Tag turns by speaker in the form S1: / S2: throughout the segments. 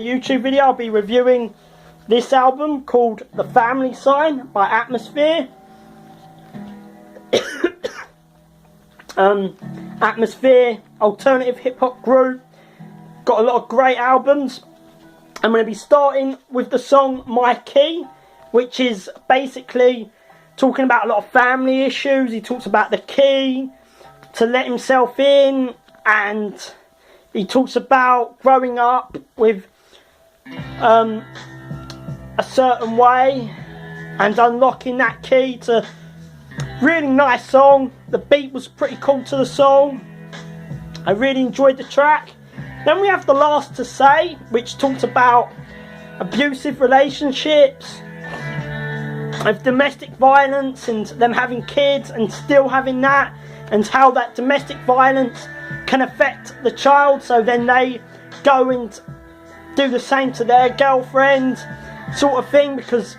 S1: YouTube video, I'll be reviewing this album called The Family Sign by Atmosphere. Atmosphere, alternative hip hop group, got a lot of great albums. I'm going to be starting with the song My Key, which is basically talking about a lot of family issues. He talks about the key to let himself in, and he talks about growing up with a certain way and unlocking that key. To really nice song. The beat was pretty cool to the song. I really enjoyed the track. Then we have The Last to Say, which talks about abusive relationships, of domestic violence and them having kids and still having that, and how that domestic violence can affect the child, so then they go and do the same to their girlfriend, sort of thing, because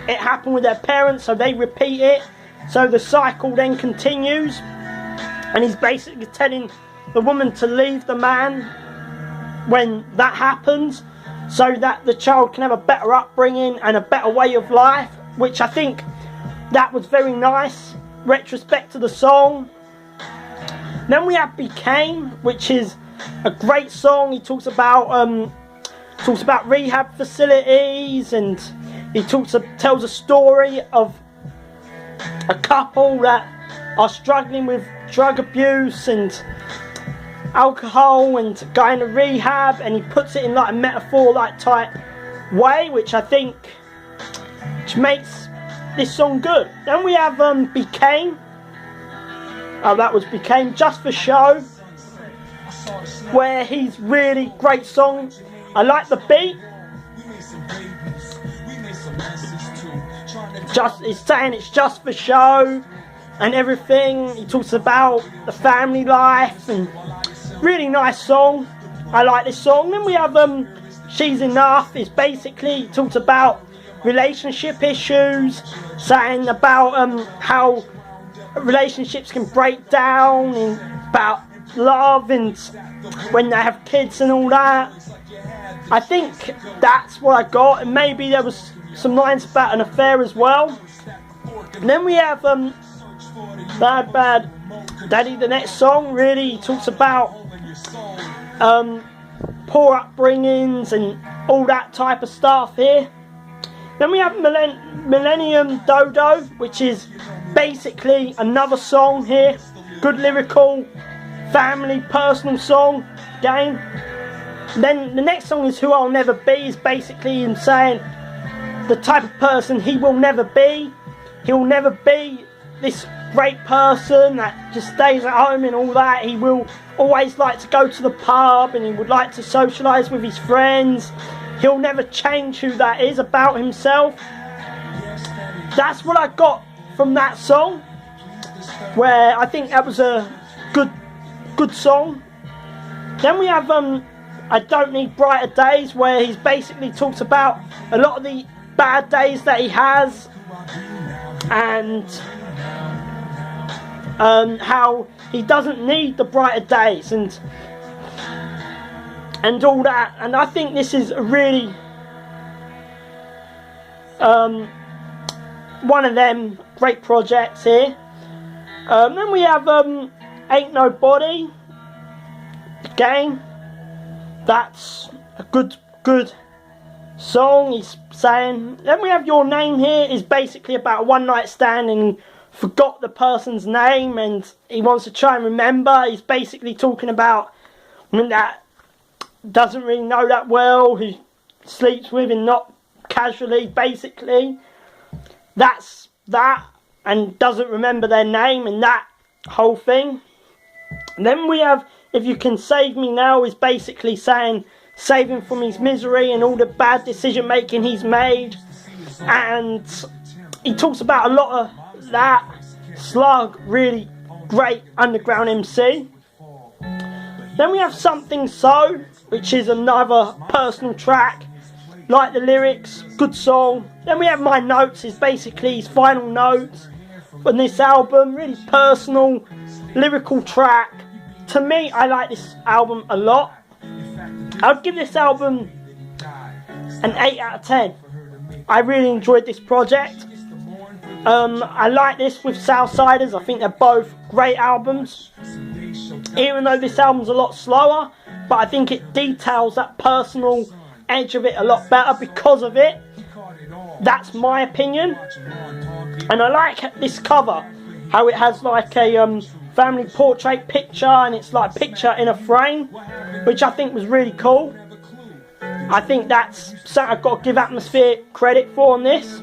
S1: it happened with their parents, so they repeat it, so the cycle then continues. And he's basically telling the woman to leave the man when that happens, so that the child can have a better upbringing and a better way of life, which I think that was very nice retrospect to the song. Then we have Became, which is a great song. He talks about rehab facilities, and he tells a story of a couple that are struggling with drug abuse and alcohol and going to rehab, and he puts it in like a metaphor like type way, which I think makes this song good. Then we have Became. That was Became Just for Show, where he's really great song. I like the beat. He's saying it's just for show and everything. He talks about the family life, and really nice song. I like this song. Then we have She's Enough. It's basically talks about relationship issues, saying about how relationships can break down, and about love and when they have kids and all that. I think that's what I got, and maybe there was some lines about an affair as well. And then we have Bad Bad Daddy, the next song. Really, he talks about poor upbringings and all that type of stuff here. Then we have Millennium Dodo, which is basically another song here. Good lyrical, family, personal song, game. Then the next song is Who I'll Never Be. Is basically him saying the type of person he will never be. He'll never be this great person that just stays at home and all that. He will always like to go to the pub, and he would like to socialise with his friends. He'll never change who that is about himself. That's what I got from that song, where I think that was a good song. Then we have I Don't Need Brighter Days, where he's basically talks about a lot of the bad days that he has, and how he doesn't need the brighter days and all that. And I think this is a really one of them great projects here. Then we have Ain't Nobody. Again, that's a good song. He's saying. Then we have Your Name here. Is basically about a one night stand, and forgot the person's name, and he wants to try and remember. He's basically talking about women that doesn't really know that well, who sleeps with and not casually, basically. That's that, and doesn't remember their name, and that whole thing. And then we have If You Can Save Me Now. Is basically saying save him from his misery and all the bad decision making he's made, and he talks about a lot of that. Slug, really great underground MC. Then we have Something So, which is another personal track. Like the lyrics, good song. Then we have My Notes, is basically his final notes on this album. Really personal, lyrical track. To me, I like this album a lot. I'd give this album an 8 out of 10. I really enjoyed this project. I like this with Southsiders. I think they're both great albums. Even though this album's a lot slower, but I think it details that personal edge of it a lot better because of it. That's my opinion. And I like this cover, how it has like a family portrait picture, and it's like a picture in a frame, which I think was really cool. I think that's something I've got to give Atmosphere credit for on this.